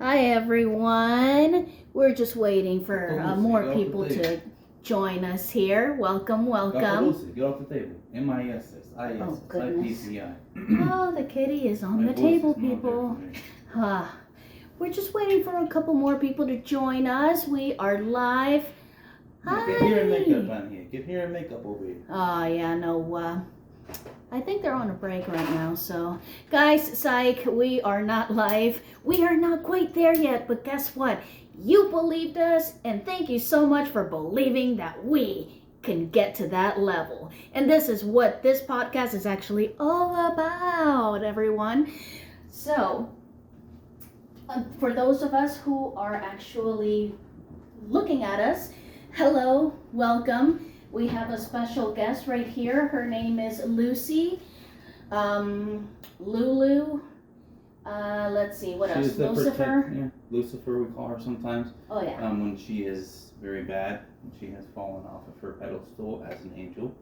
Hi everyone. We're just waiting for more people to join us here. Welcome, Gata welcome. Lucy, get off the table. M-I-S-S-I-S-S-I-P-C-I. Oh goodness. Oh, the kitty is on the table, people. We're just waiting for a couple more people to join us. We are live. Hi. Get hair and makeup on here. Get hair and makeup over here. Oh yeah, no. I think they're on a break right now, so guys, psych, we are not live. We are not quite there yet, but guess what? You believed us, and thank you so much for believing that we can get to that level. And this is what this podcast is actually all about, everyone. So, for those of us who are actually looking at us, hello, welcome. We have a special guest right here. Her name is Lucy. Lulu. Let's see, what else? Lucifer. Lucifer, we call her sometimes. Oh, yeah. When she is very bad, when she has fallen off of her pedestal as an angel.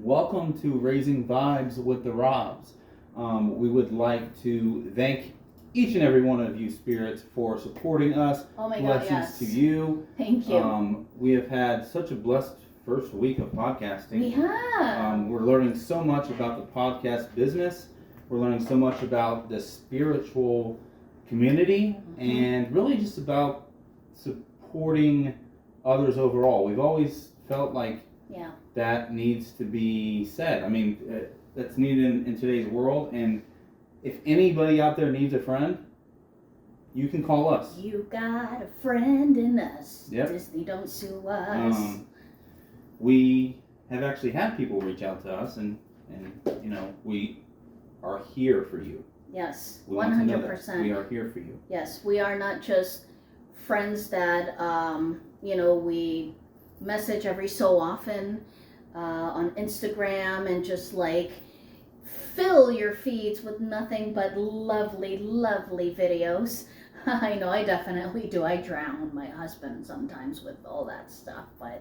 Welcome to Raising Vibes with the Robs. We would like to thank each and every one of you spirits for supporting us. Oh my Blessings God, yes. to you. Thank you. We have had such a blessed first week of podcasting. We have. We're learning so much about the podcast business. We're learning so much about the spiritual community and really just about supporting others overall. We've always felt like that needs to be said. I mean, that's needed in today's world, and if anybody out there needs a friend, you can call us. You got a friend in us. Yep. Disney don't sue us. We have actually had people reach out to us, and you know, we are here for you. Yes, We want to know that 100%. we are here for you. Yes, we are not just friends that, we message every so often on Instagram and just like fill your feeds with nothing but lovely, lovely videos. I know, I definitely do. I drown my husband sometimes with all that stuff, but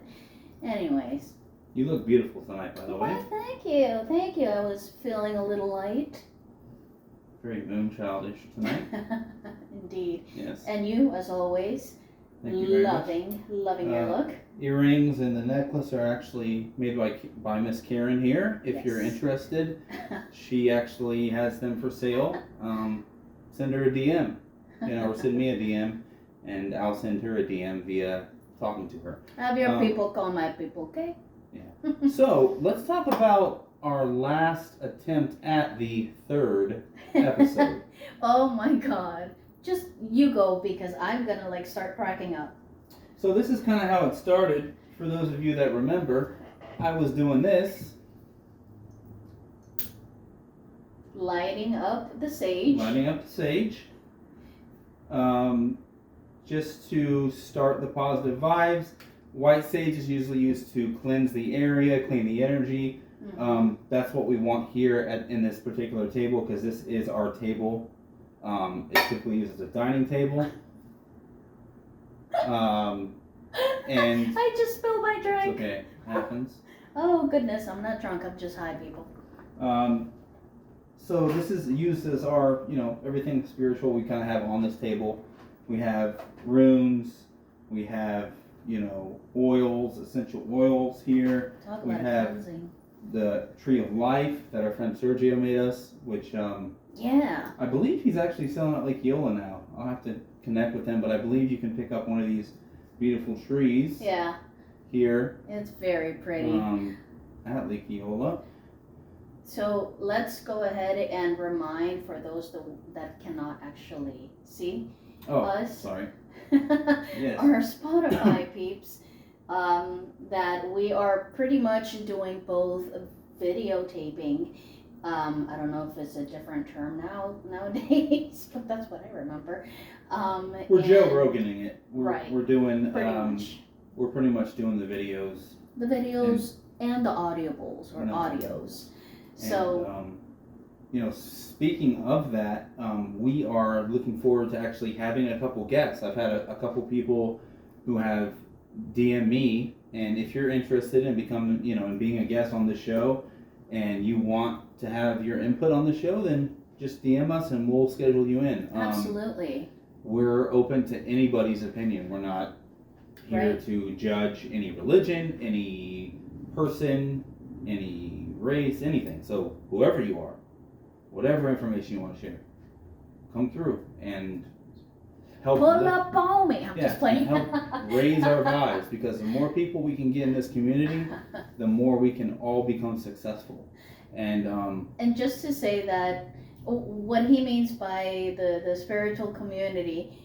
anyways. You look beautiful tonight, by the way. Thank you, thank you. I was feeling a little light. Very moonchildish tonight. Indeed. Yes. And you, as always, Thank you very loving your look. Earrings and the necklace are actually made by Miss Karen here. If you're interested, she actually has them for sale. Send her a DM, or send me a DM, and I'll send her a DM via talking to her. Have your people call my people, okay? Yeah. So let's talk about our last attempt at the third episode. Oh my God. Just you go, because I'm gonna start cracking up. So this is kind of how it started. For those of you that remember, I was doing this. Lighting up the sage. Just to start the positive vibes. White sage is usually used to cleanse the area, clean the energy. That's what we want here in this particular table, because this is our table. It's typically used as a dining table. And I just spilled my drink. It's okay, it happens. Oh goodness, I'm not drunk, I'm just high, people. So this is used as our, everything spiritual we kind of have on this table. We have runes, we have, oils, essential oils here. Talk we about have cleansing. The tree of life that our friend Sergio made us, which I believe he's actually selling at Lake Eola now. I'll have to connect with him, but I believe you can pick up one of these beautiful trees. Yeah. Here. It's very pretty. At Lake Eola. So let's go ahead and remind, for those that cannot actually see us. Sorry. Yes. Our Spotify peeps, that we are pretty much doing both videotaping. I don't know if it's a different term nowadays, but that's what I remember. We're Joe Roganing it. Right. We're doing much. We're pretty much doing the videos. The videos and the audibles or audios. So, speaking of that, we are looking forward to actually having a couple guests. I've had a couple people who have DM me, and if you're interested in becoming, in being a guest on the show, and you want to have your input on the show, then just DM us and we'll schedule you in. Absolutely. We're open to anybody's opinion. We're not here Right. to judge any religion, any person, any race, anything. So whoever you are, whatever information you want to share, come through and help Pull up on me. I'm just playing. help raise our vibes, because the more people we can get in this community, the more we can all become successful. And just to say that what he means by the spiritual community,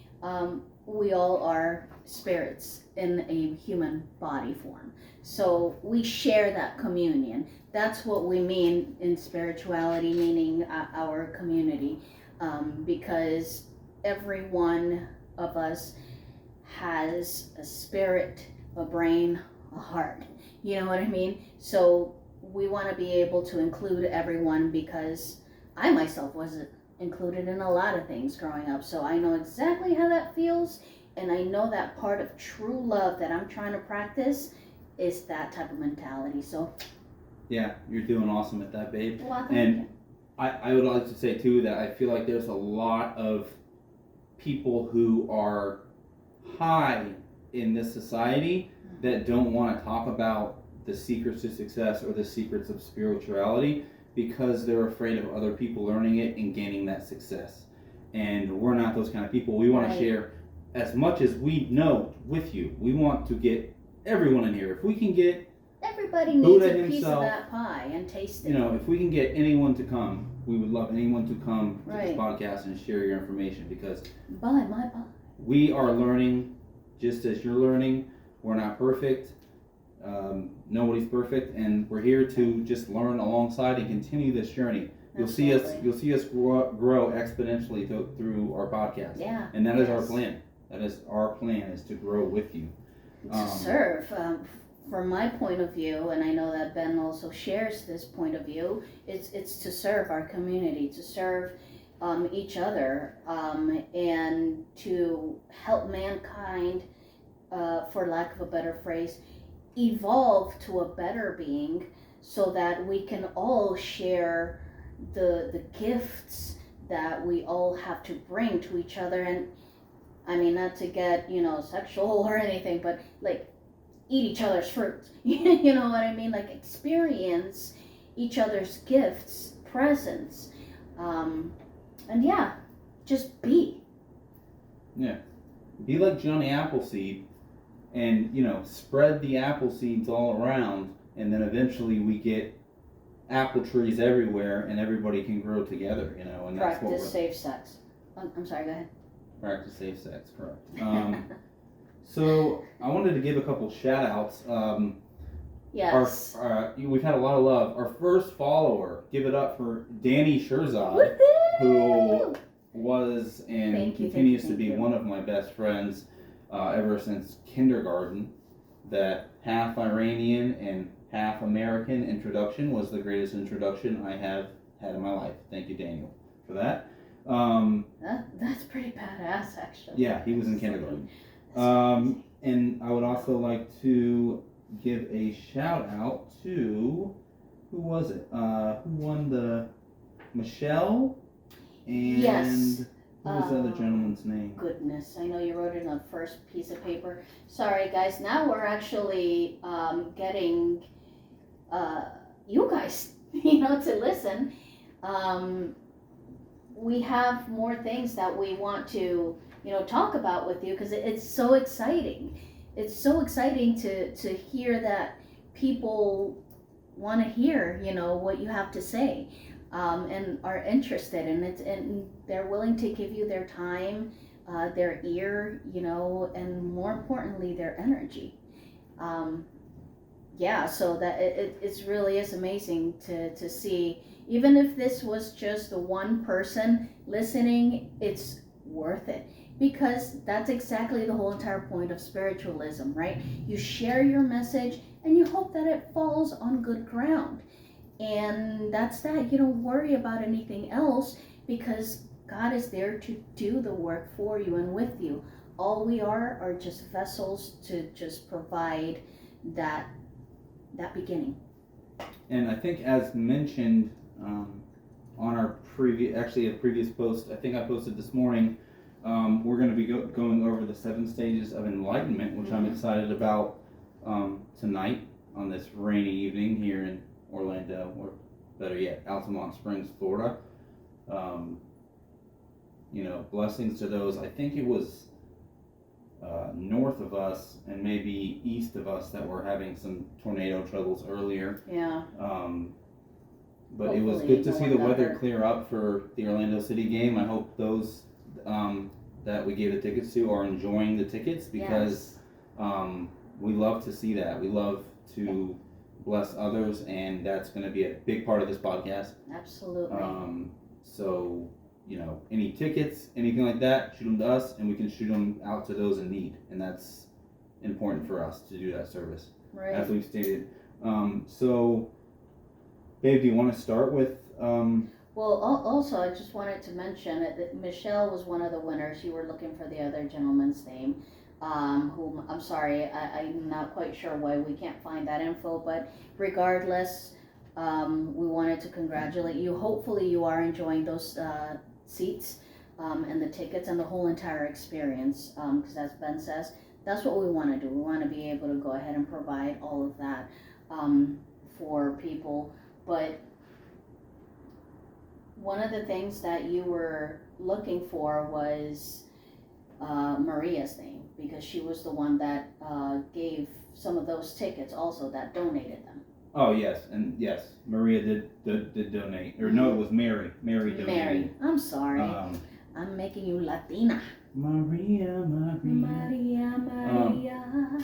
we all are spirits in a human body form. So we share that communion. That's what we mean in spirituality, meaning our community, because every one of us has a spirit, a brain, a heart. You know what I mean? So we want to be able to include everyone, because I myself wasn't included in a lot of things growing up. So I know exactly how that feels, and I know that part of true love that I'm trying to practice is that type of mentality. So yeah, you're doing awesome at that, babe. well, And I would like to say too that I feel like there's a lot of people who are high in this society that don't want to talk about the secrets to success or the secrets of spirituality, because they're afraid of other people learning it and gaining that success. And we're not those kind of people. We want to share as much as we know with you. We want to get everyone in here. If we can get everybody needs Buddha a piece himself, of that pie and taste it. you know, if we can get anyone to come, we would love anyone to come to this Right. podcast and share your information, because Buy my pie. we are learning just as you're learning. We're not perfect. Nobody's perfect, and we're here to just learn alongside and continue this journey. You'll see us grow exponentially through our podcast. Yeah. And that is our plan. That is our plan, is to grow with you. To serve. From my point of view, and I know that Ben also shares this point of view, it's to serve our community, to serve each other, and to help mankind, for lack of a better phrase, evolve to a better being, so that we can all share the gifts that we all have to bring to each other. And I mean, not to get, sexual or anything, but like eat each other's fruit. You know what I mean? Like experience each other's gifts, presence, and yeah, just be. Yeah. Be like Johnny Appleseed, and spread the apple seeds all around, and then eventually we get apple trees everywhere, and everybody can grow together. And that's what Practice safe sex. I'm sorry. Go ahead. Practice safe sex, correct. So I wanted to give a couple shout outs. Yes. We've had a lot of love. Our first follower, give it up for Danny Sherzad, Woo-hoo! who was and Thank you, continues thank to be you. one of my best friends ever since kindergarten. That half Iranian and half American introduction was the greatest introduction I have had in my life. Thank you, Daniel, for that. That's pretty badass, actually. Yeah, he was in kindergarten. And I would also like to give a shout out to, who was it? Who won the Michelle? And Yes. who was the other gentleman's name? Goodness, I know you wrote it on the first piece of paper. Sorry, guys. Now we're actually getting you guys, to listen. We have more things that we want to, talk about with you, because it's so exciting. It's so exciting to hear that people want to hear, what you have to say, and are interested in it, and they're willing to give you their time, their ear, and more importantly, their energy. So that it really is amazing to see. Even if this was just the one person listening, it's worth it, because that's exactly the whole entire point of spiritualism, right? You share your message and you hope that it falls on good ground. And that's that. You don't worry about anything else, because God is there to do the work for you and with you. All we are just vessels to just provide that beginning. And I think, as mentioned on our previous post, I think I posted this morning, we're going to be going over the 7 stages of enlightenment, which I'm excited about tonight on this rainy evening here in Orlando, or better yet, Altamont Springs, Florida. Blessings to those. I think it was north of us and maybe east of us that were having some tornado troubles earlier. Yeah. But it was good to see the weather clear up for the Orlando City game. I hope those that we gave the tickets to are enjoying the tickets, because we love to see that. We love to bless others, and that's going to be a big part of this podcast. Absolutely. So, any tickets, anything like that, shoot them to us, and we can shoot them out to those in need. And that's important for us to do that service, right. As we've stated. So, babe, do you want to start with... Well, also, I just wanted to mention that Michelle was one of the winners. You were looking for the other gentleman's name, whom, I'm sorry, I'm not quite sure why we can't find that info, but regardless, we wanted to congratulate you. Hopefully you are enjoying those seats and the tickets and the whole entire experience, because as Ben says, that's what we want to do. We want to be able to go ahead and provide all of that for people. But one of the things that you were looking for was Maria's name, because she was the one that gave some of those tickets also, that donated them. Oh, yes, and yes, Maria did donate. Or no, it was Mary. Mary donated. Mary, I'm sorry. I'm making you Latina. Maria.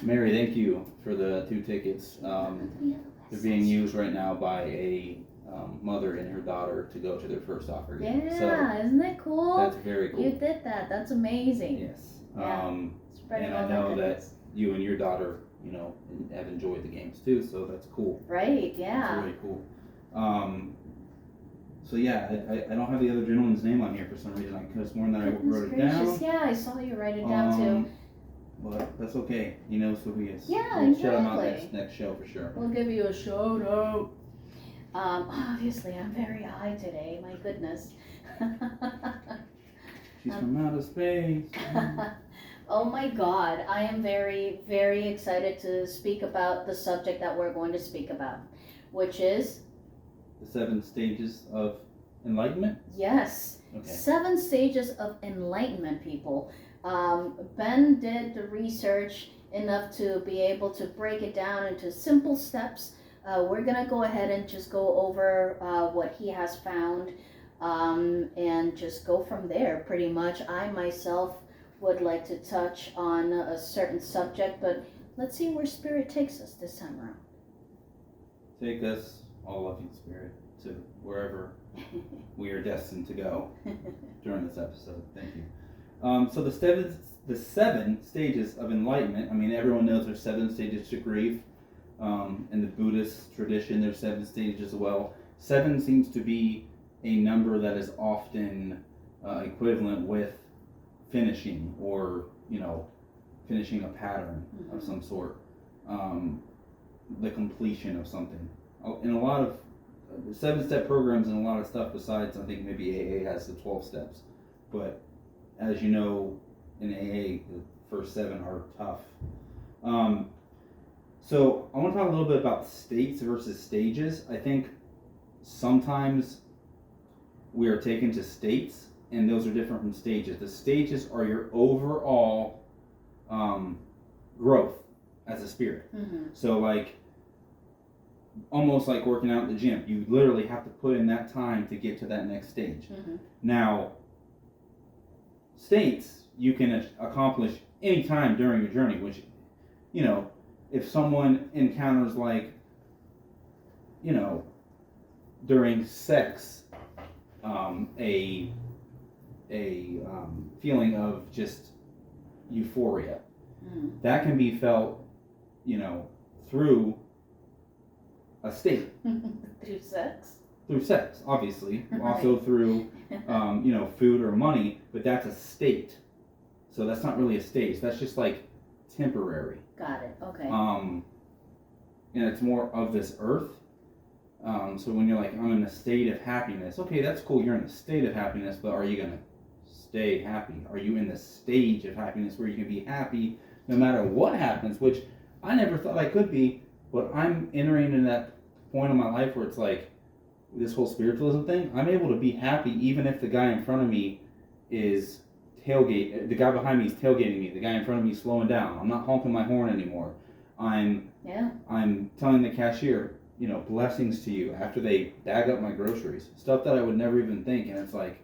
Mary, thank you for the 2 tickets. They're being used right now by a mother and her daughter to go to their first soccer game. Yeah, so isn't that cool? That's very cool. You did that. That's amazing. Yes. Yeah. And I know that you and your daughter, have enjoyed the games too, so that's cool. Right, yeah. That's really cool. So yeah, I don't have the other gentleman's name on here for some reason. I could have sworn that I wrote it down. Yeah, I saw you write it down too. But that's okay. He knows who he is. Yeah, we'll exactly. Shout him out next show for sure. We'll give you a shout out. Obviously, I'm very high today. My goodness. She's from outer space. Oh my God, I am very, very excited to speak about the subject that we're going to speak about, which is... The 7 stages of enlightenment? Yes. Okay. 7 stages of enlightenment, people. Ben did the research enough to be able to break it down into simple steps. We're going to go ahead and just go over what he has found and just go from there, pretty much. I myself would like to touch on a certain subject, but let's see where Spirit takes us this time around. Take us, all loving Spirit, to wherever we are destined to go during this episode. Thank you. So the 7 stages of enlightenment. I mean, everyone knows there's 7 stages to grief. In the Buddhist tradition, there's 7 stages as well. 7 seems to be a number that is often equivalent with finishing, or finishing a pattern of some sort, the completion of something. In a lot of 7-step programs and a lot of stuff besides, I think maybe AA has the 12 steps, but as you know, in AA the first 7 are tough. So I want to talk a little bit about states versus stages. I think sometimes we are taken to states, and those are different from stages. The stages are your overall growth as a spirit. So almost like working out in the gym, you literally have to put in that time to get to that next stage. Now, states you can accomplish any time during your journey, which, if someone encounters during sex, a feeling of just euphoria. That can be felt, through a state. Through sex? Through sex, obviously. Also through, food or money, but that's a state. So that's not really a stage. That's just temporary. Got it. Okay. And it's more of this earth. So when you're like, I'm in a state of happiness, okay, that's cool. You're in a state of happiness, but are you gonna stay happy? Are you in the stage of happiness where you can be happy no matter what happens? Which I never thought I could be, but I'm entering in that point in my life where it's like this whole spiritualism thing. I'm able to be happy even if the guy in front of me is the guy behind me is tailgating me. The guy in front of me is slowing down. I'm not honking my horn anymore. I'm telling the cashier, blessings to you after they bag up my groceries. Stuff that I would never even think. And it's like,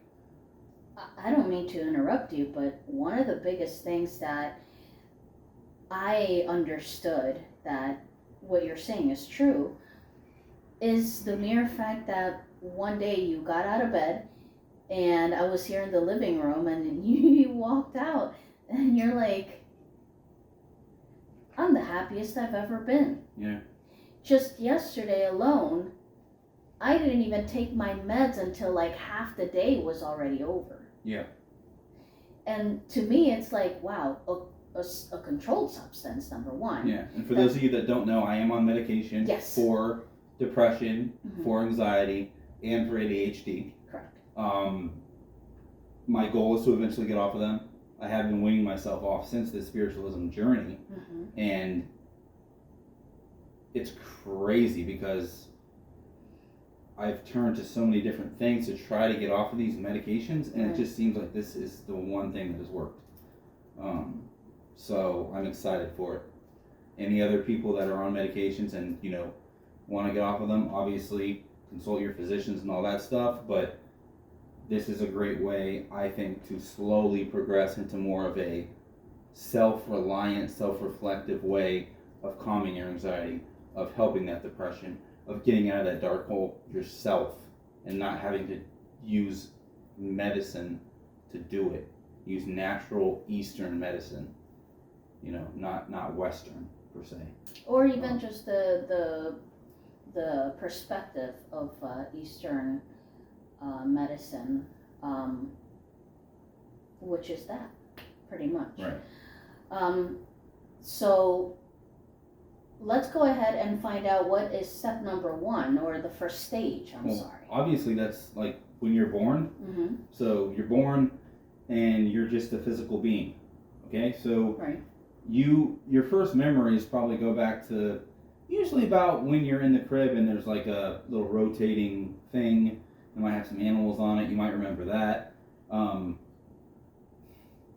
I don't mean to interrupt you, but one of the biggest things that I understood that what you're saying is true is the mere fact that one day you got out of bed and I was here in the living room and you walked out and you're like, I'm the happiest I've ever been. Yeah. Just yesterday alone, I didn't even take my meds until like half the day was already over. Yeah. And to me, it's like, wow, a controlled substance, number one. Yeah. And for those of you that don't know, I am on medication for depression, for anxiety, and for ADHD. Correct. My goal is to eventually get off of them. I have been weaning myself off since this spiritualism journey. And it's crazy because I've turned to so many different things to try to get off of these medications, and it just seems like this is the one thing that has worked. So I'm excited for it. Any other people that are on medications and want to get off of them, obviously consult your physicians and all that stuff, but this is a great way, I think, to slowly progress into more of a self-reliant, self-reflective way of calming your anxiety, of helping that depression, of getting out of that dark hole yourself and not having to use medicine to do it. Use natural Eastern medicine, not Western per se. Or even just the perspective of Eastern medicine, which is that, pretty much. Right. So let's go ahead and find out what is step number one, or the first stage. Obviously, that's like when you're born. So you're born and you're just a physical being. Okay? So your first memories probably go back to usually about when you're in the crib and there's like a little rotating thing. It might have some animals on it. You might remember that.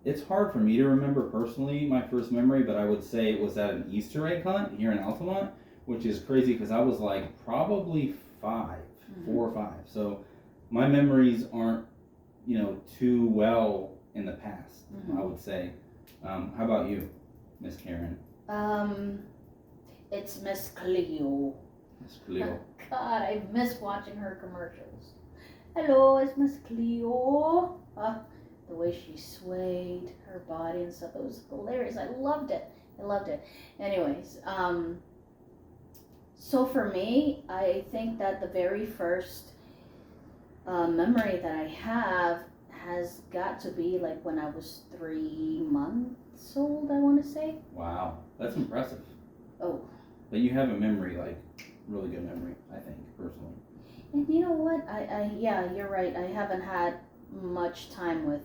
It's hard for me to remember personally my first memory, but I would say it was at an Easter egg hunt here in Altamont, which is crazy because I was like probably 4 or 5. So my memories aren't, too well in the past, I would say. How about you, Miss Karen? It's Miss Cleo. Miss Cleo. God, I miss watching her commercials. Hello, it's Miss Cleo. The way she swayed her body and stuff, it was hilarious. I loved it. Anyways, so for me, I think that the very first memory that I have has got to be like when I was 3 months old, I want to say. Wow, that's impressive. Oh. But you have a memory, like really good memory, I think, personally. And you know what? Yeah, you're right. I haven't had much time with,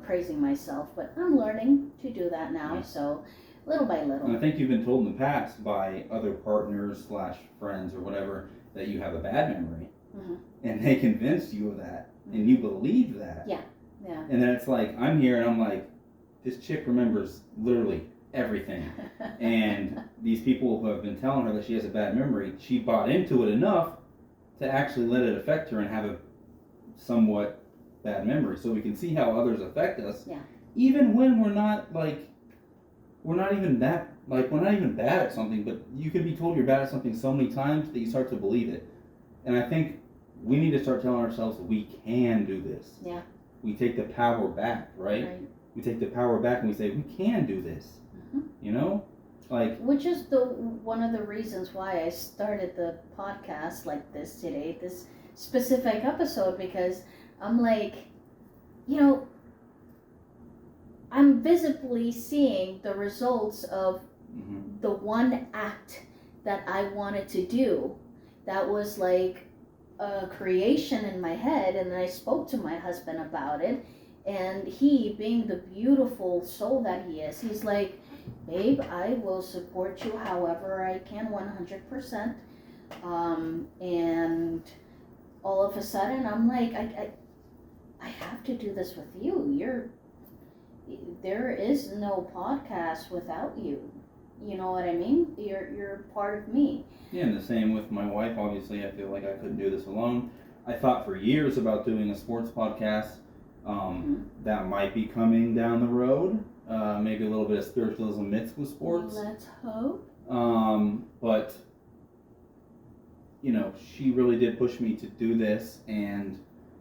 praising myself, but I'm learning to do that now. So little by little. And I think you've been told in the past by other partners / friends or whatever that you have a bad memory, and they convinced you of that, and you believe that. Yeah. And then it's like, I'm here and I'm like, this chick remembers literally everything. And these people who have been telling her that she has a bad memory, she bought into it enough to actually let it affect her and have a somewhat bad memory. So we can see how others affect us. Yeah. Even when we're not even bad at something, but you can be told you're bad at something so many times that you start to believe it. And I think we need to start telling ourselves that we can do this. Yeah. We take the power back, right? We take the power back and we say, we can do this. Which is one of the reasons why I started the podcast like this today, this specific episode, because I'm like, I'm visibly seeing the results of the one act that I wanted to do that was like a creation in my head, and then I spoke to my husband about it, and he, being the beautiful soul that he is, he's like, babe, I will support you however I can, 100%. And all of a sudden I'm like, I have to do this with you. There is no podcast without you. You know what I mean? You're part of me. Yeah, and the same with my wife. Obviously, I feel like I couldn't do this alone. I thought for years about doing a sports podcast. That might be coming down the road. Maybe a little bit of spiritualism mixed with sports. Let's hope. But, you know, she really did push me to do this and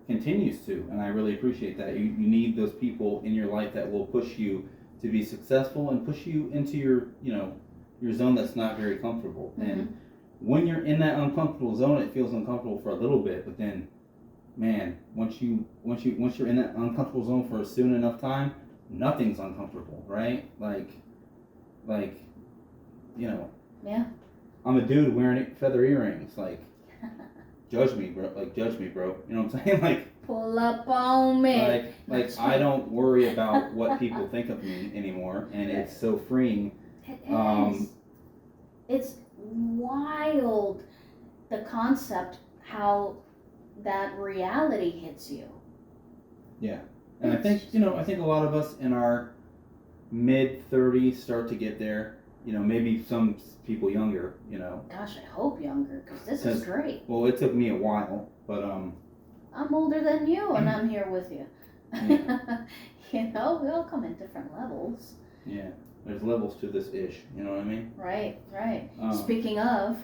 continues to. And I really appreciate that. You need those people in your life that will push you to be successful and push you into your, you know, your zone that's not very comfortable. Mm-hmm. And when you're in that uncomfortable zone, it feels uncomfortable for a little bit, but then, man, once you're in that uncomfortable zone for a soon enough time, nothing's uncomfortable, right? Like, you know. Yeah. I'm a dude wearing feather earrings. Like, judge me, bro. You know what I'm saying? Like, pull up on me. Like I don't worry about what people think of me anymore, and it's so freeing. It is. It's wild, the concept, how that reality hits you. Yeah, and I think a lot of us in our mid-30s start to get there. You know, maybe some people younger. You know. Gosh, I hope younger, because this is great. Well, it took me a while, but I'm older than you, and I'm here with you. Yeah. You know, we all come in different levels. Yeah, there's levels to this ish. You know what I mean? Right. Speaking of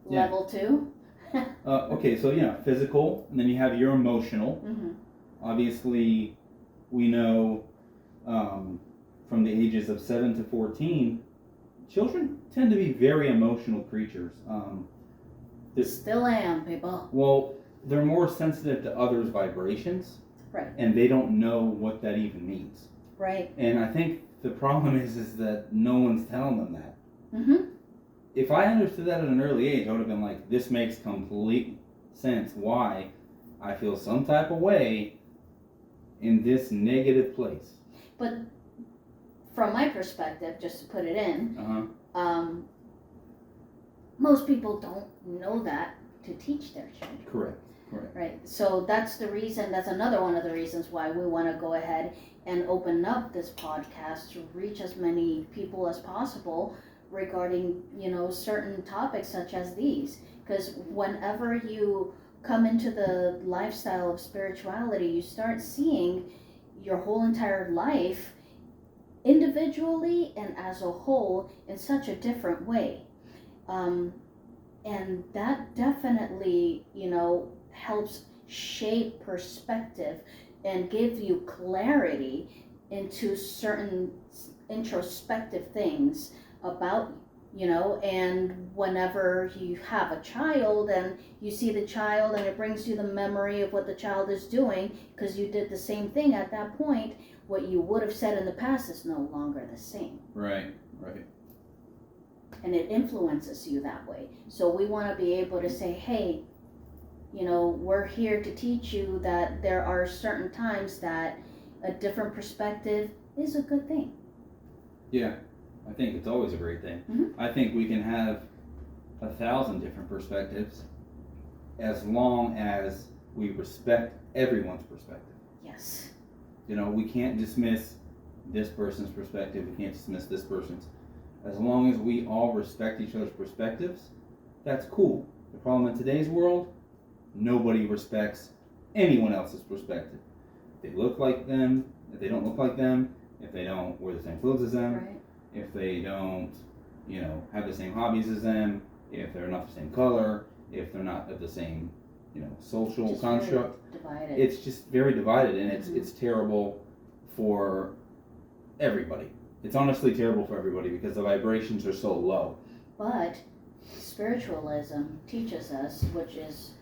level 2. Okay, so physical, and then you have your emotional. Mm-hmm. Obviously, we know from the ages of 7 to 14, children tend to be very emotional creatures. Still am, people. Well, they're more sensitive to others' vibrations. Right. And they don't know what that even means. Right. And I think the problem is that no one's telling them that. Mm-hmm. If I understood that at an early age, I would have been like, this makes complete sense why I feel some type of way in this negative place. But from my perspective, just to put it in, most people don't know that to teach their children. Correct. Right. So that's another one of the reasons why we want to go ahead and open up this podcast to reach as many people as possible regarding, certain topics such as these. Because whenever you come into the lifestyle of spirituality, you start seeing your whole entire life individually and as a whole in such a different way. And that definitely, helps shape perspective and give you clarity into certain introspective things about, and whenever you have a child and you see the child and it brings you the memory of what the child is doing because you did the same thing at that point, what you would have said in the past is no longer the same. Right. And it influences you that way. So we want to be able to say, hey, we're here to teach you that there are certain times that a different perspective is a good thing. Yeah, I think it's always a great thing. Mm-hmm. I think we can have 1,000 different perspectives as long as we respect everyone's perspective. Yes. We can't dismiss this person's perspective. We can't dismiss this person's. As long as we all respect each other's perspectives, that's cool. The problem in today's world, nobody respects anyone else's perspective. If they look like them, if they don't look like them, if they don't wear the same clothes as them, Right. If they don't, have the same hobbies as them, if they're not the same color, if they're not of the same, social Just construct. very divided. It's just very divided, and Mm-hmm. it's terrible for everybody. It's honestly terrible for everybody because the vibrations are so low. But spiritualism teaches us, which is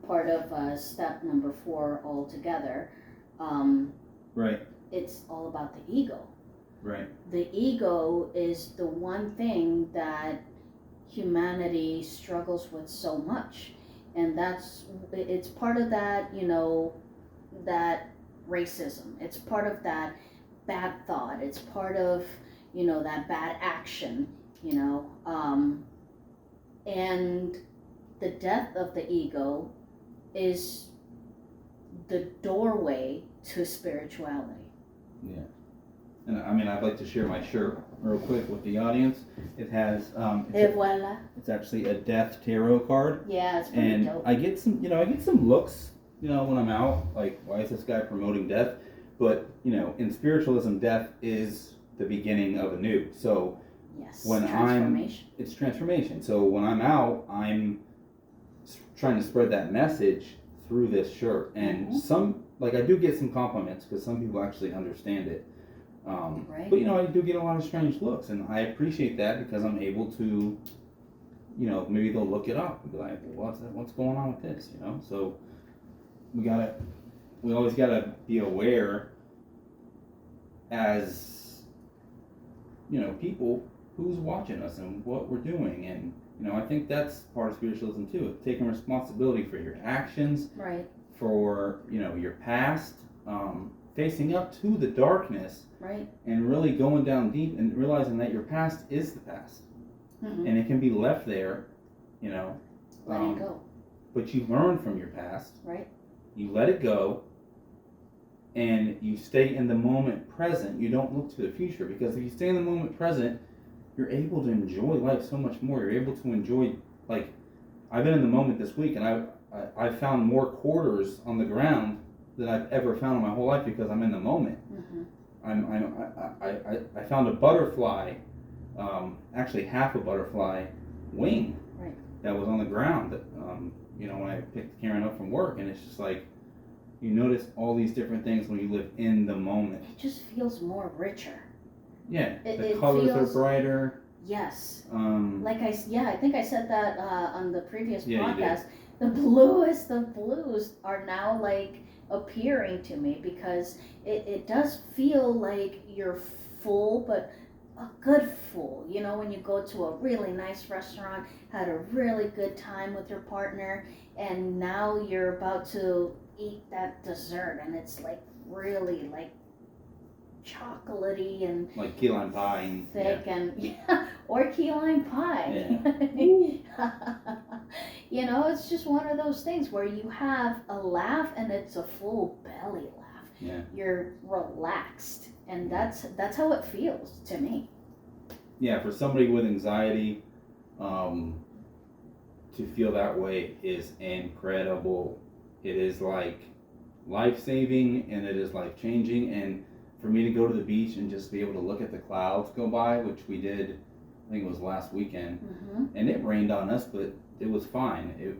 part of step number 4 altogether, Right. it's all about the ego. Right. The ego is the one thing that humanity struggles with so much. And it's part of that, that racism. It's part of that bad thought. It's part of, that bad action, and the death of the ego is the doorway to spirituality. Yeah. And I mean, I'd like to share my shirt real quick with the audience. It has, Voila. it's actually a death tarot card. Yeah, it's pretty And dope. I get some looks, when I'm out, like, why is this guy promoting death? But, in spiritualism, death is the beginning of a new. So Yes, when transformation. it's transformation. So when I'm out, I'm trying to spread that message through this shirt. And I do get some compliments because some people actually understand it. Right. But I do get a lot of strange looks, and I appreciate that because I'm able to, maybe they'll look it up and be like, what's going on with this, So we always gotta be aware as, people who's watching us and what we're doing, and I think that's part of spiritualism too, taking responsibility for your actions, Right. for your past. Facing up to the darkness, Right. and really going down deep and realizing that your past is the past, Mm-hmm. and it can be left there, Letting go. but you learn from your past, Right. you let it go, and you stay in the moment present. You don't look to the future, because if you stay in the moment present, you're able to enjoy life so much more. You're able to enjoy, like, I've been in the moment this week, and I found more quarters on the ground than I've ever found in my whole life because I'm in the moment. Mm-hmm. I found a butterfly, actually half a butterfly wing, Right. that was on the ground. When I picked Karen up from work, and it's just like you notice all these different things when you live in the moment. It just feels more richer. Yeah, the It colors feels, are brighter. Yes. I think I said that on the previous Yeah, you did. podcast. The blues are now like appearing to me because it does feel like you're full, but a good full. When you go to a really nice restaurant, had a really good time with your partner, and now you're about to eat that dessert, and it's like really like chocolatey and like key lime pie and thick, and or key lime pie. It's just one of those things where you have a laugh and it's a full belly laugh. Yeah. You're relaxed, and that's how it feels to me. Yeah, for somebody with anxiety, to feel that way is incredible. It is like life-saving, and it is life-changing. And for me to go to the beach and just be able to look at the clouds go by, which we did, I think it was last weekend, and it rained on us, but it was fine.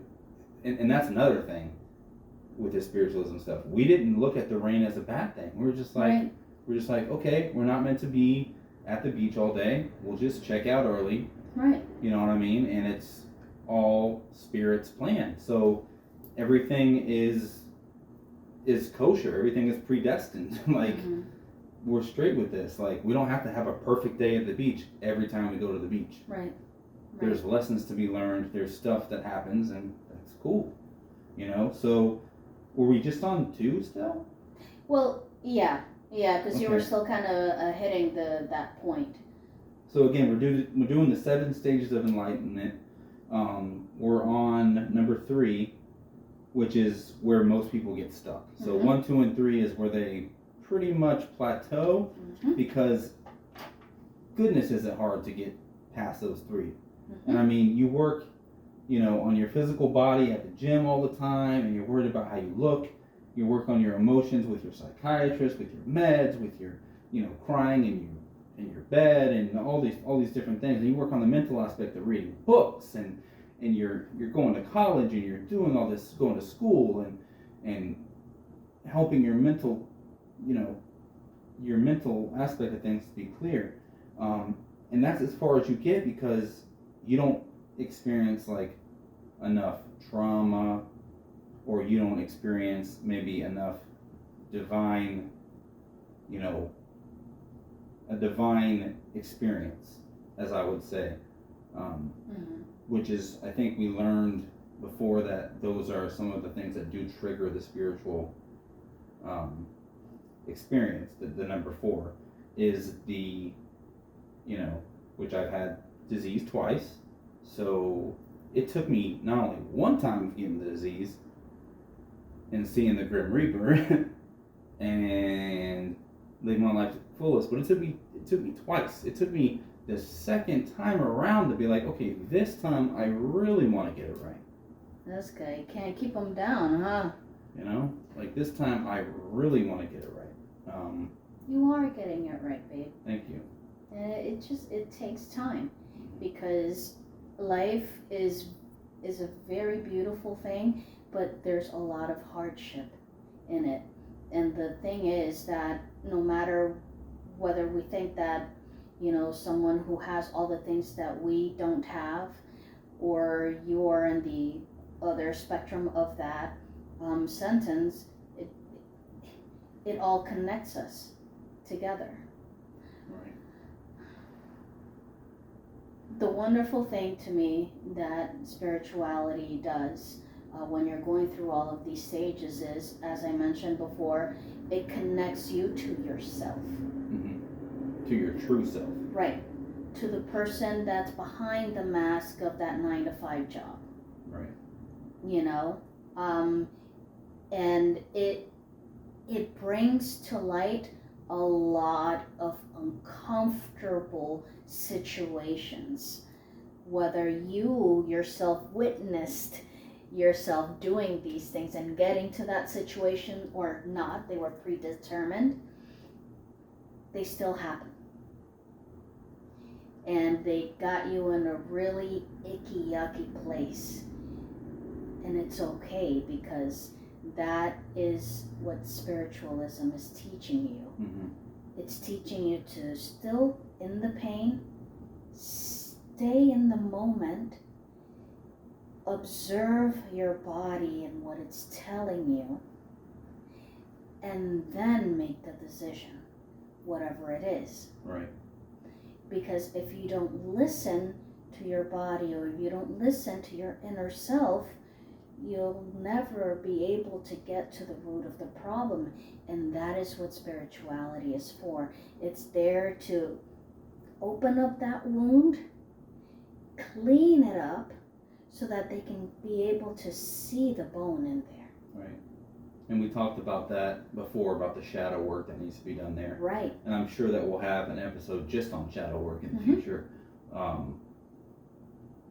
And that's another thing with this spiritualism stuff. We didn't look at the rain as a bad thing. We were just like, okay, we're not meant to be at the beach all day. We'll just check out early. Right. You know what I mean? And it's all Spirit's plan. So everything is kosher. Everything is predestined. Like, we're straight with this. Like, we don't have to have a perfect day at the beach every time we go to the beach. Right. There's lessons to be learned. There's stuff that happens, and that's cool. So were we just on 2 still? Well, yeah, because you were still kind of hitting that point. So again, we're doing the 7 stages of enlightenment. We're on number 3, which is where most people get stuck. So 1, 2, and 3 is where they pretty much plateau, because goodness, is it hard to get past those 3. And I mean, you work, on your physical body at the gym all the time, and you're worried about how you look. You work on your emotions with your psychiatrist, with your meds, with your, crying in your bed, and all these different things. And you work on the mental aspect of reading books, and you're going to college, and you're doing all this, going to school, and helping your mental, your mental aspect of things to be clear. And that's as far as you get, because you don't experience like enough trauma, or you don't experience maybe enough divine, a divine experience, as I would say. which is, I think we learned before that those are some of the things that do trigger the spiritual experience. The number 4 is the, which I've had disease twice. So it took me not only one time getting the disease and seeing the Grim Reaper and living my life to the fullest, but it took me twice. It took me the second time around to be like, okay, this time I really want to get it right. This guy, you can't keep him down, huh? Like this time I really want to get it right. You are getting it right, babe. Thank you. And it takes time, because life is a very beautiful thing, but there's a lot of hardship in it. And the thing is that no matter whether we think that, someone who has all the things that we don't have, or you're in the other spectrum of that sentence, it all connects us together. Right. The wonderful thing to me that spirituality does when you're going through all of these stages is, as I mentioned before, it connects you to yourself. Mm-hmm. To your true self. Right. To the person that's behind the mask of that 9-to-5 job. Right. And it brings to light a lot of uncomfortable situations, whether you yourself witnessed yourself doing these things and getting to that situation or not. They were predetermined. They still happen, and they got you in a really icky, yucky place, and it's okay, because that is what spiritualism is teaching you. Mm-hmm. It's teaching you to still in the pain, stay in the moment, observe your body and what it's telling you, and then make the decision, whatever it is. Right. Because if you don't listen to your body, or if you don't listen to your inner self, you'll never be able to get to the root of the problem. And that is what spirituality is for. It's there to open up that wound, clean it up, so that they can be able to see the bone in there. Right. And we talked about that before, about the shadow work that needs to be done there. Right. And I'm sure that we'll have an episode just on shadow work in the Mm-hmm. future.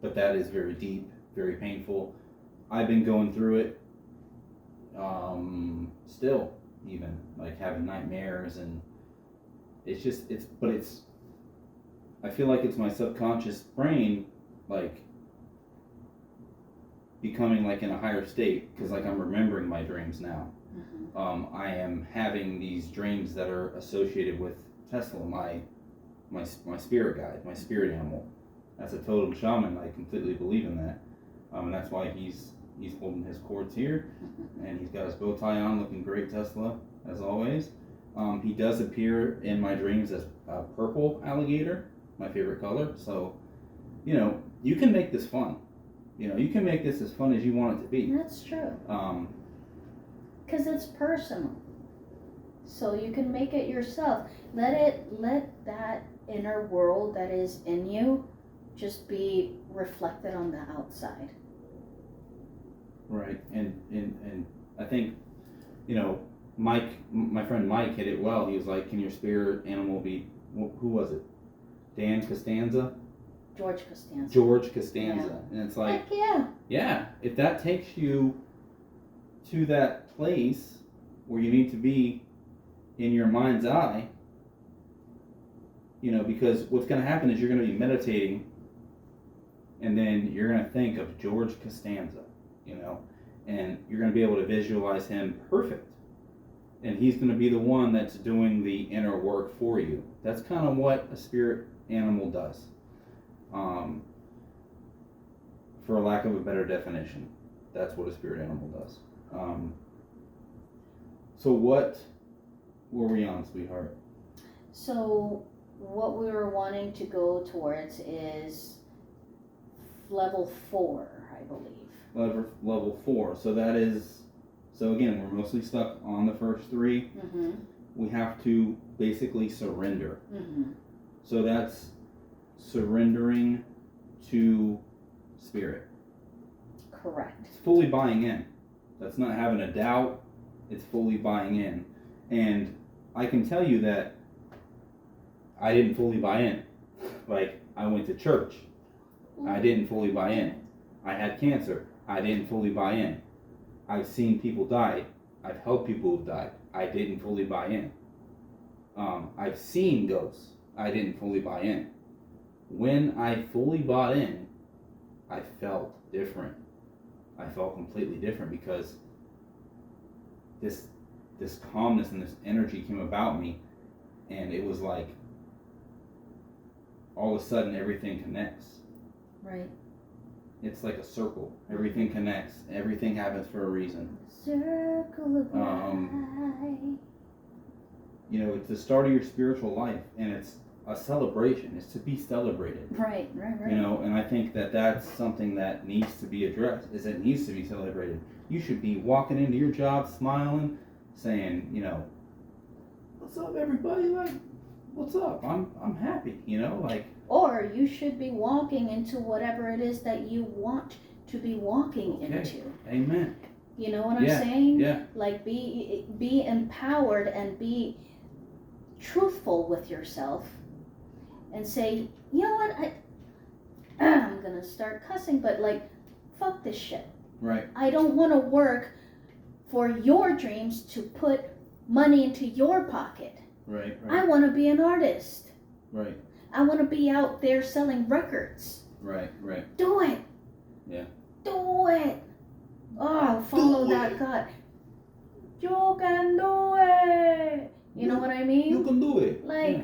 But that is very deep, very painful. I've been going through it still, even like having nightmares, and I feel like it's my subconscious brain like becoming like in a higher state, because like I'm remembering my dreams now. Mm-hmm. I am having these dreams that are associated with Tesla, my spirit guide, my spirit animal. As a totem shaman, I completely believe in that, and that's why he's holding his cords here, and he's got his bow tie on, looking great, Tesla, as always. He does appear in my dreams as a purple alligator, my favorite color. So, you can make this fun. You can make this as fun as you want it to be. That's true. Because it's personal. So you can make it yourself. Let that inner world that is in you just be reflected on the outside. Right. And I think, Mike, my friend Mike hit it well. He was like, can your spirit animal be, who was it? Dan Costanza? George Costanza. George Costanza. Yeah. And it's like, heck yeah. Yeah, if that takes you to that place where you need to be in your mind's eye, because what's going to happen is you're going to be meditating, and then you're going to think of George Costanza, and you're going to be able to visualize him perfect. And he's going to be the one that's doing the inner work for you. That's kind of what a spirit animal does. For lack of a better definition, that's what a spirit animal does. So what were we on, sweetheart? So what we were wanting to go towards is level 4, I believe. Level 4. So that is, so again, we're mostly stuck on the first 3. Mm-hmm. We have to basically surrender. Mm-hmm. So that's surrendering to spirit. Correct. It's fully buying in. That's not having a doubt. It's fully buying in. And I can tell you that I didn't fully buy in. Like, I went to church. I didn't fully buy in. I had cancer. I didn't fully buy in. I've seen people die. I've helped people who've died. I didn't fully buy in. I've seen ghosts. I didn't fully buy in. When I fully bought in, I felt different. I felt completely different because this calmness and this energy came about me, and it was like all of a sudden everything connects. Right. It's like a circle. Everything connects. Everything happens for a reason. Circle of life. You know, it's the start of your spiritual life, and it's a celebration. It's to be celebrated. Right. You know, and I think that that's something that needs to be addressed. Is it needs to be celebrated. You should be walking into your job smiling, saying, you know, "What's up, everybody? Like, what's up? I'm happy." You know, like. Or you should be walking into whatever it is that you want to be walking into. Amen. You know what I'm saying? Yeah. Like be empowered and be truthful with yourself and say, you know what, I'm gonna start cussing, but like, fuck this shit. Right. I don't want to work for your dreams to put money into your pocket. Right. I want to be an artist. Right. I want to be out there selling records. Right. Do it. Yeah. Do it. Oh, follow that gut. You can do it. You know what I mean? You can do it. Like,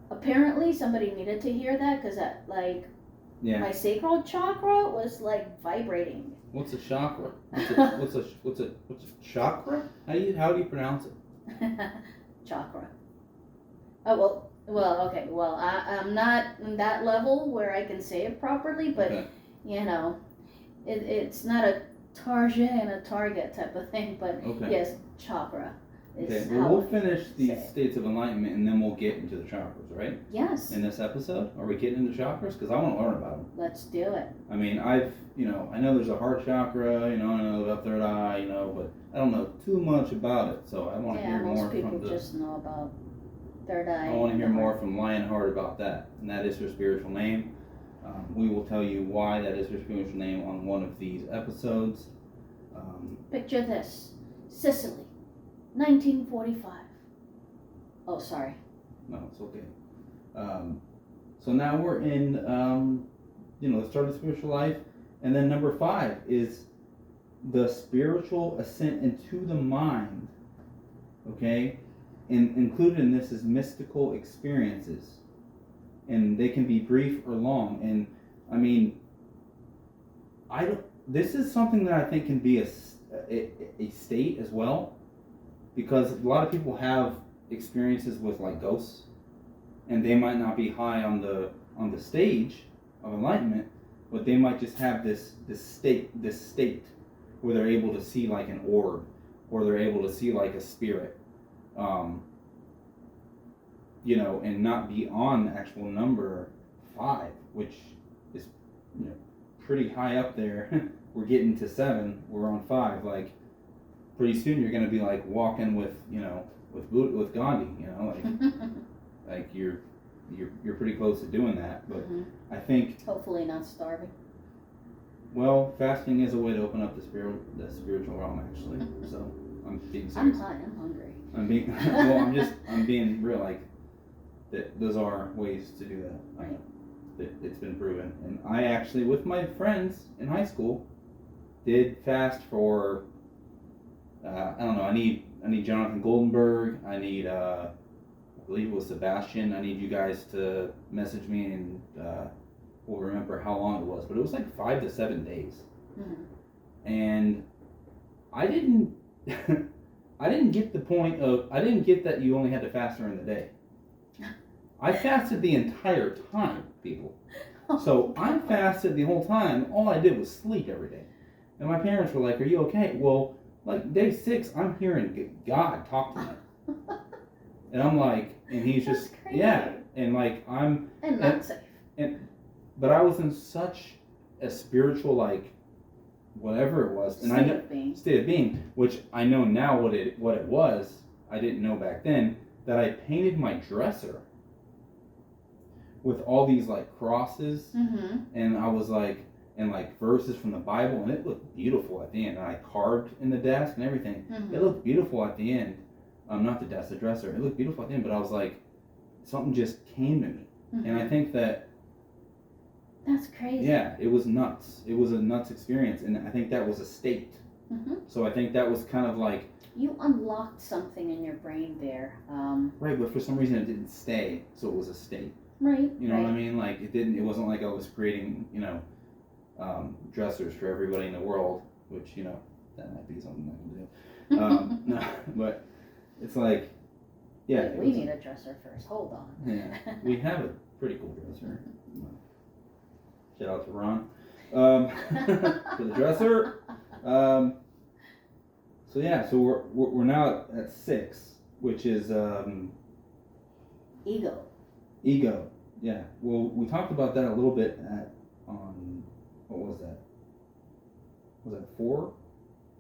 apparently somebody needed to hear that because that, like, my sacral chakra was like vibrating. What's a chakra? What's a chakra? How do you pronounce it? Chakra. Oh well, okay. Well, I'm not in that level where I can say it properly, but you know, it's not a target and a target type of thing. But yes, chakra. Okay, well, we'll finish the states of enlightenment, and then we'll get into the chakras, right? Yes. In this episode, are we getting into chakras? Because I want to learn about them. Let's do it. I mean, I know there's a heart chakra, I know about third eye, but I don't know too much about it, so I want to hear more from most people just know about third eye. I want to hear more from Lionheart about that, and that is her spiritual name. We will tell you why that is her spiritual name on one of these episodes. Picture this: Sicily, 1945. Oh, sorry. No, it's okay. So now we're in, the start of spiritual life, and then number 5 is the spiritual ascent into the mind. Okay, and included in this is mystical experiences, and they can be brief or long. And I mean, this is something that I think can be a state as well, because a lot of people have experiences with like ghosts, and they might not be high on the stage of enlightenment, but they might just have this state where they're able to see like an orb, or they're able to see like a spirit, and not be on the actual number 5, which is pretty high up there. We're getting to 7, we're on 5. Like, pretty soon you're gonna be like walking with with Gandhi, like you're pretty close to doing that. But I think hopefully not starving. Well, fasting is a way to open up the spiritual realm, actually. So I'm being serious. I'm hungry. I'm being real. Like, that those are ways to do that. Right. It's been proven. And I actually, with my friends in high school, did fast for. I don't know. I need Jonathan Goldenberg. I need. I believe it was Sebastian. I need you guys to message me, and we'll remember how long it was. But it was like 5 to 7 days. And I didn't. I didn't get the point of. I didn't get that you only had to fast during the day. I fasted the entire time, people. So I fasted the whole time. All I did was sleep every day. And my parents were like, "Are you okay?" Well, like day 6, I'm hearing God talk to me. And I'm like, and he's That's just, crazy. yeah. And like, And not safe. But I was in such a spiritual, like, whatever it was. And State of being. State of being, which I know now what it was. I didn't know back then, that I painted my dresser with all these like crosses, and I was like, and like verses from the Bible, and it looked beautiful at the end. And I carved in the desk and everything. It looked beautiful at the end. Not the desk, the dresser. It looked beautiful at the end, but I was like, something just came to me, and I think that. That's crazy. Yeah, it was nuts. It was a nuts experience, and I think that was a state. So I think that was kind of like. You unlocked something in your brain there. Right, but for some reason it didn't stay, so it was a state. Right. You know what I mean? Like it wasn't like I was creating, dressers for everybody in the world, which, that might be something I can do. No, but it's like, yeah. We need a dresser first. Hold on. Yeah, we have a pretty cool dresser. Shout out to Ron for the dresser. So yeah, so we're now at 6, which is Ego. Yeah. Well, we talked about that a little bit on what was that? Was that 4?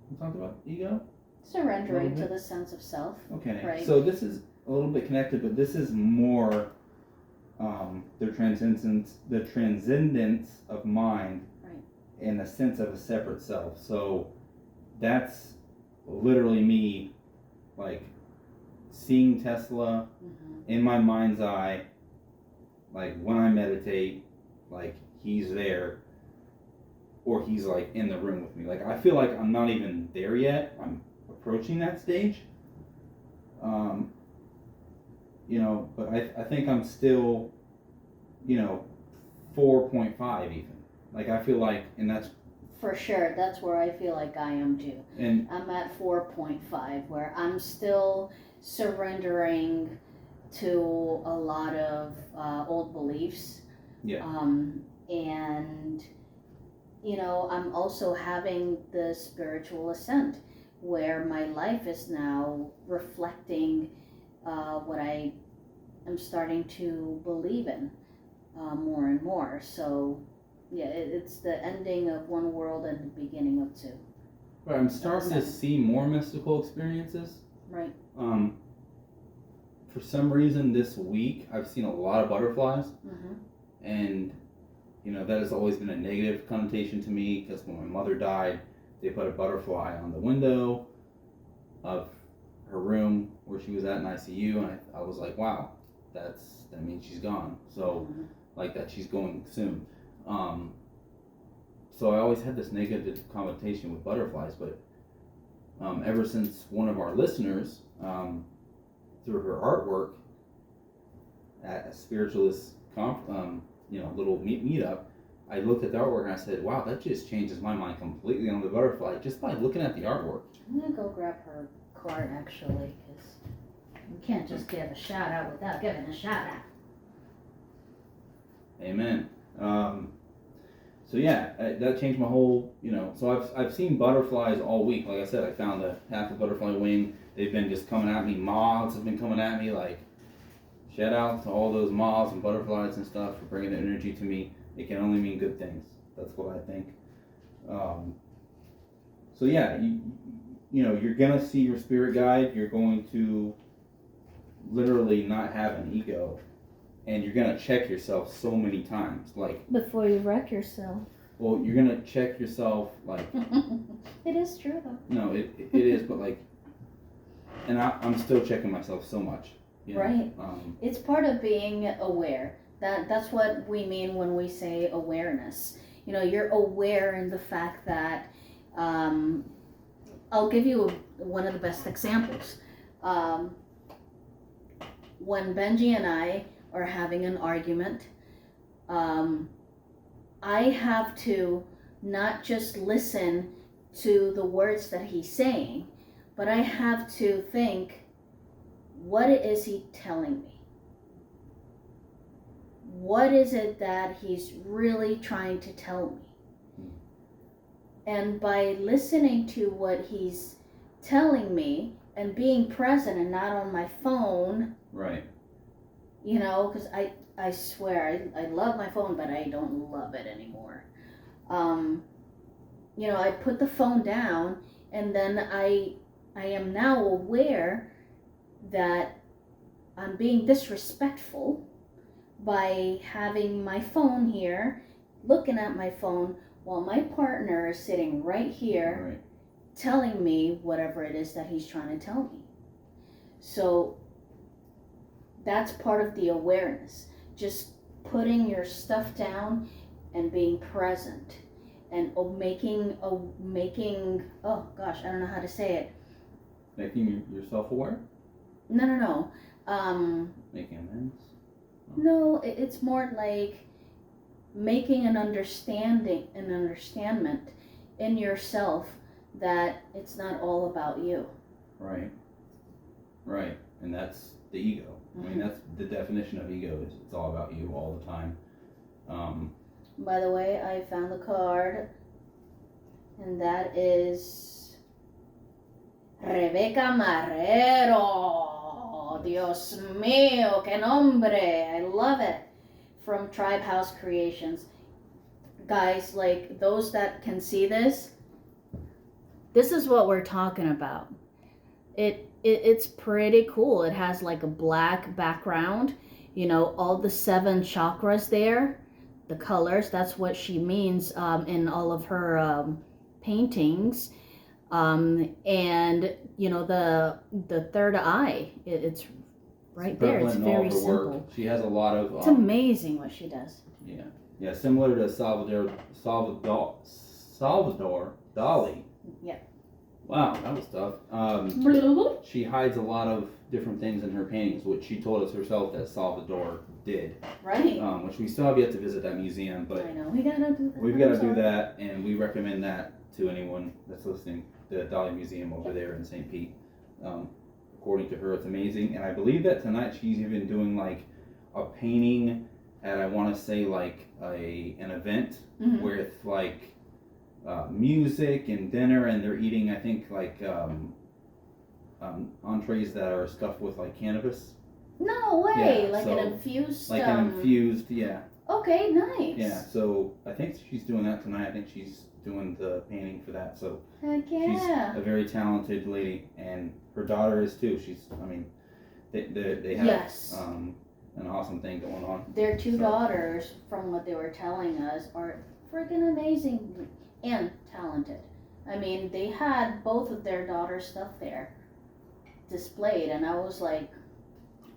We talked about ego. Surrendering to the sense of self. Okay. Right. So this is a little bit connected, but this is more the transcendence of mind, right, and the sense of a separate self. So that's literally me, like seeing Tesla in my mind's eye. Like when I meditate, like he's there, or he's like in the room with me. Like I feel like I'm not even there yet. I'm approaching that stage. But I think I'm still, 4.5 even. Like I feel like, and that's for sure. That's where I feel like I am too. And I'm at 4.5, where I'm still surrendering to a lot of old beliefs. Yeah. And I'm also having the spiritual ascent, where my life is now reflecting what I am starting to believe in more and more. So yeah, it's the ending of one world and the beginning of 2. Right, I'm starting to see more mystical experiences. Right. For some reason this week I've seen a lot of butterflies, and that has always been a negative connotation to me, because when my mother died, they put a butterfly on the window of her room where she was at in ICU, and I was like, wow, that means she's gone. So like that she's going soon. So I always had this negative connotation with butterflies, but ever since one of our listeners, through her artwork at a spiritualist little meetup, I looked at the artwork and I said, wow, that just changes my mind completely on the butterfly just by looking at the artwork. I'm gonna go grab her card actually, because we can't just give a shout out without giving a shout out. Amen. So yeah, that changed my whole, so I've seen butterflies all week. Like I said, I found half a butterfly wing. They've been just coming at me. Moths have been coming at me. Like, shout out to all those moths and butterflies and stuff for bringing the energy to me. It can only mean good things. That's what I think. So yeah, you're gonna see your spirit guide. You're going to literally not have an ego, and you're gonna check yourself so many times, like before you wreck yourself. Well, you're gonna check yourself, like. It is true though. No, it is, but like, and I'm still checking myself so much. Right. It's part of being aware. That's what we mean when we say awareness. You're aware in the fact that, I'll give you one of the best examples. When Benji and I are having an argument, I have to not just listen to the words that he's saying, but I have to think, what is he telling me? what is it that he's really trying to tell me? And by listening to what he's telling me and being present and not on my phone, right, you know, because I swear I love my phone, but I don't love it anymore. You know, I put the phone down, and then I am now aware that I'm being disrespectful by having my phone here, looking at my phone while my partner is sitting right here, right, telling me whatever it is that he's trying to tell me. So that's part of the awareness. Just putting your stuff down and being present and making oh gosh, I don't know how to say it. Making yourself aware. No. Making amends. No, it's more like making an understandment in yourself that it's not all about you. Right. Right. And that's the ego. I mean, that's the definition of ego. It's all about you all the time. By the way, I found the card, and that is Rebecca Marrero. Dios mío, que nombre! I love it. From Tribe House Creations. Guys, like those that can see this is what we're talking about. It's pretty cool. It has like a black background, you know, all the 7 chakras there, the colors. That's what she means in all of her paintings. And you know, the third eye, it's right there. It's very simple. Work. She has a lot of. It's amazing what she does. Yeah, similar to Salvador Dali. Yeah. Wow, that was tough. She hides a lot of different things in her paintings, which she told us herself that Salvador did. Right. Which we still have yet to visit that museum, but I know we gotta do that. We've got to do that, and we recommend that to anyone that's listening. The Dali Museum over there in St. Pete. According to her, it's amazing, and I believe that tonight she's even doing like a painting at, I want to say, like an event with like music and dinner, and they're eating, I think, like entrees that are stuffed with like cannabis. No way! Yeah, like so, an infused. Like an infused, yeah. Okay, nice. Yeah, so I think she's doing that tonight. I think she's doing the painting for that. So heck yeah. She's a very talented lady, and her daughter is too. I mean, they have an awesome thing going on. Their 2 daughters, from what they were telling us, are freaking amazing and talented. I mean, they had both of their daughters' stuff there displayed, and I was like,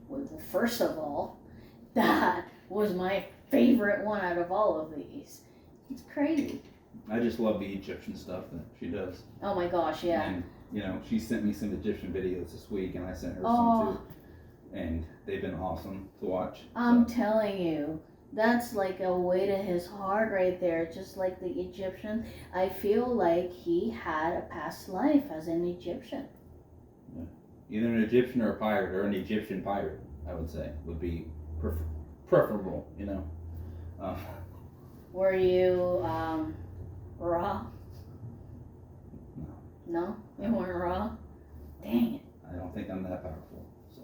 well, first of all, that was my favorite one out of all of these. It's crazy. I just love the Egyptian stuff that she does. Oh my gosh, yeah. And, you know, she sent me some Egyptian videos this week, and I sent her some too. And they've been awesome to watch. I'm telling you, that's like a way to his heart right there. Just like the Egyptian, I feel like he had a past life as an Egyptian. Yeah. Either an Egyptian or a pirate, or an Egyptian pirate, I would say, would be preferable, you know. Were you raw? No, you weren't raw? Dang it. I don't think I'm that powerful, so.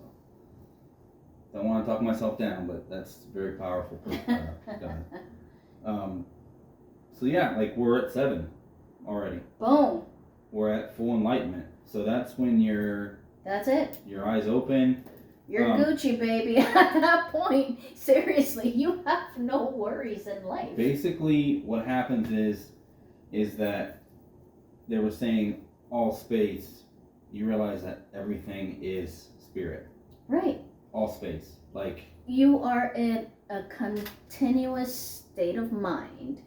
Don't want to talk myself down, but that's very powerful. So yeah, like we're at 7 already. Boom. We're at full enlightenment. So that's when That's it. Your eyes open. You're Gucci, baby. At that point, seriously, you have no worries in life. Basically, what happens is that they were saying all space, you realize that everything is spirit. Right. All space. Like, you are in a continuous state of mind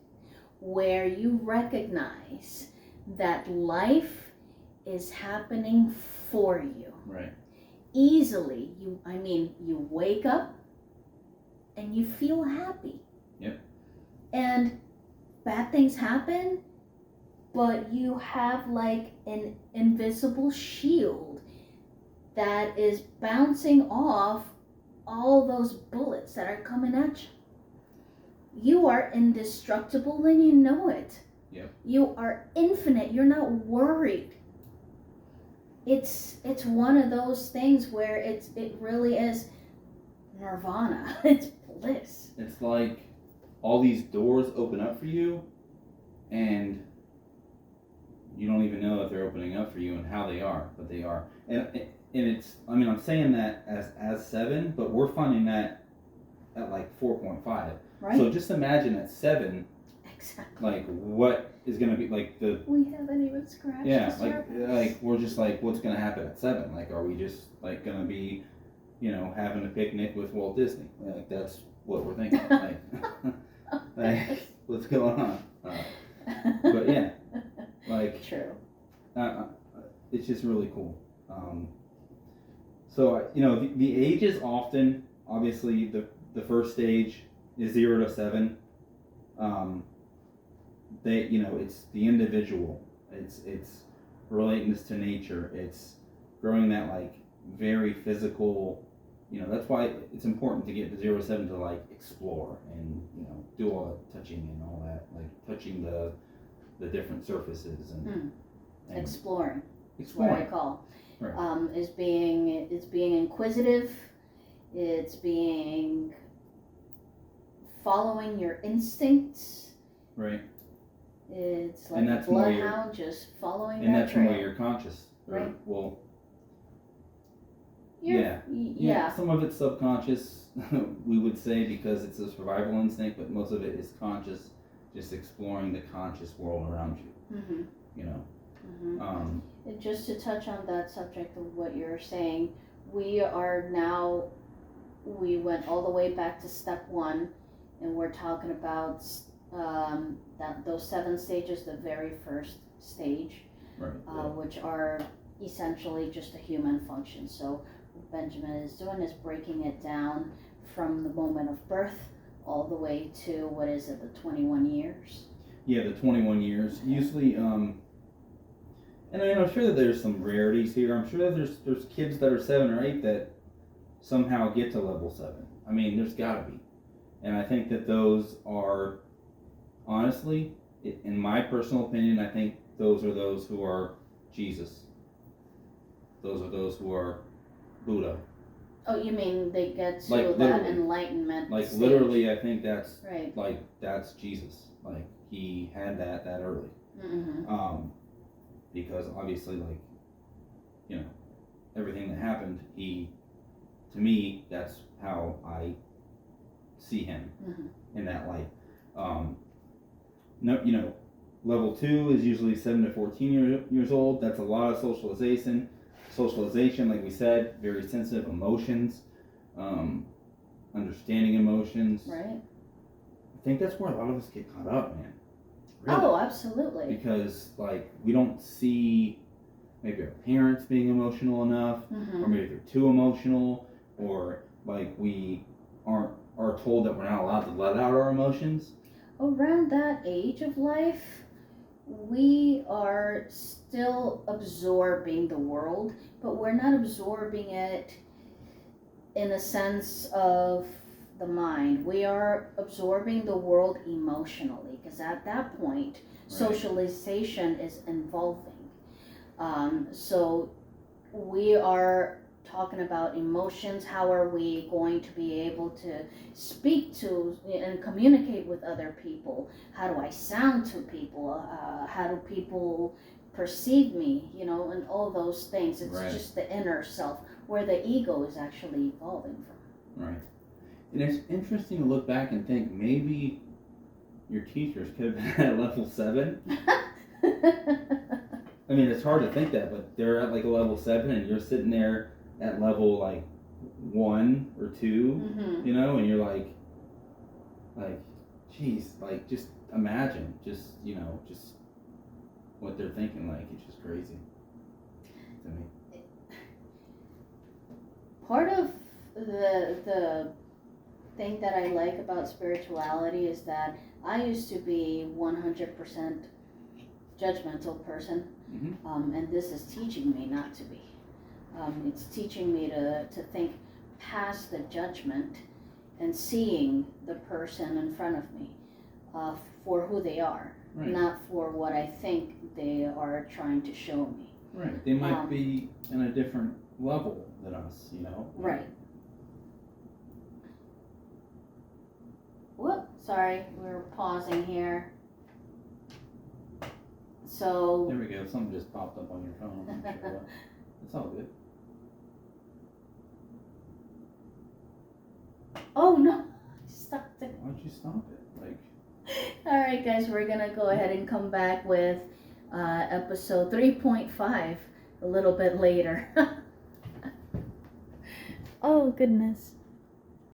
where you recognize that life is happening for you. Right. Easily. You wake up and you feel happy. Yep. And bad things happen, but you have like an invisible shield that is bouncing off all those bullets that are coming at you. You are indestructible and you know it. Yep. You are infinite. You're not worried. It's one of those things where it really is nirvana. It's bliss. It's like all these doors open up for you, and you don't even know that they're opening up for you and how they are, but they are. And it's, I mean, I'm saying that as 7, but we're finding that at like 4.5. Right. So just imagine at 7, Exactly. like what is going to be like the. We haven't even scratched Yeah, the surface. like we're just like, what's going to happen at 7? Like, are we just like going to be, having a picnic with Walt Disney? Like that's what we're thinking. Like what's going on? But yeah, like True. it's just really cool. So the ages often, obviously the first stage is 0 to 7. It's the individual. It's relatedness to nature. It's growing that like very physical. That's why it's important to get to 0 to 7 to like explore and do all the touching and all that, like touching the different surfaces and Exploring. exploring. What I call. Right. It's being inquisitive. It's being following your instincts. Right. It's And like that's a more bloodhound just following And that that's trail. more you're conscious. Right. Well. Yeah. Some of it's subconscious, we would say, because it's a survival instinct, but most of it is conscious, just exploring the conscious world around you. Mm-hmm. Mm-hmm. And just to touch on that subject of what you're saying, we went all the way back to step 1, and we're talking about those 7 stages, the very first stage, right. Which are essentially just a human function. So what Benjamin is doing is breaking it down from the moment of birth all the way to, what is it, the 21 years? Yeah, the 21 years. Okay. Usually, and I mean, I'm sure that there's some rarities here. I'm sure that there's kids that are 7 or 8 that somehow get to level 7. I mean, there's gotta be. And I think that those are, honestly, in my personal opinion, I think those are those who are Jesus. Those are those who are Buddha. Oh, you mean they get to like that enlightenment Like stage. literally, I think that's right. Like that's Jesus. Like he had that early. Mm-hmm. Because obviously, like, everything that happened, to me, that's how I see him in that light. No, level 2 is usually 7 to 14 years old. That's a lot of socialization. Like we said, very sensitive emotions, understanding emotions. Right. I think that's where a lot of us get caught up, man. Really. Oh, absolutely. Because like we don't see maybe our parents being emotional enough, or maybe they're too emotional, or like we are told that we're not allowed to let out our emotions. Around that age of life, we are still absorbing the world, but we're not absorbing it in a sense of the mind. We are absorbing the world emotionally, because at that point, socialization is involving. So we are talking about emotions. How are we going to be able to speak to and communicate with other people? How do I sound to people? How do people perceive me? And all those things. It's just the inner self, where the ego is actually evolving from. Right. And it's interesting to look back and think maybe your teachers could have been at level 7. I mean, it's hard to think that, but they're at like a level 7 and you're sitting there at level like 1 or 2, and you're like, geez, like just imagine, just what they're thinking. Like, it's just crazy to me. Part of the thing that I like about spirituality is that I used to be 100% judgmental person, and this is teaching me not to be. It's teaching me to think past the judgment and seeing the person in front of me for who they are, Right. not for what I think they are trying to show me. Right. They might be in a different level than us, you know? Right. Whoop, sorry, we're pausing here. So, There we go. Something just popped up on your phone. I'm not sure what. It's all good. oh no, stop it. Why don't you stop it? Like, All right, guys, we're gonna go ahead and come back with episode 3.5 a little bit later. Oh, goodness.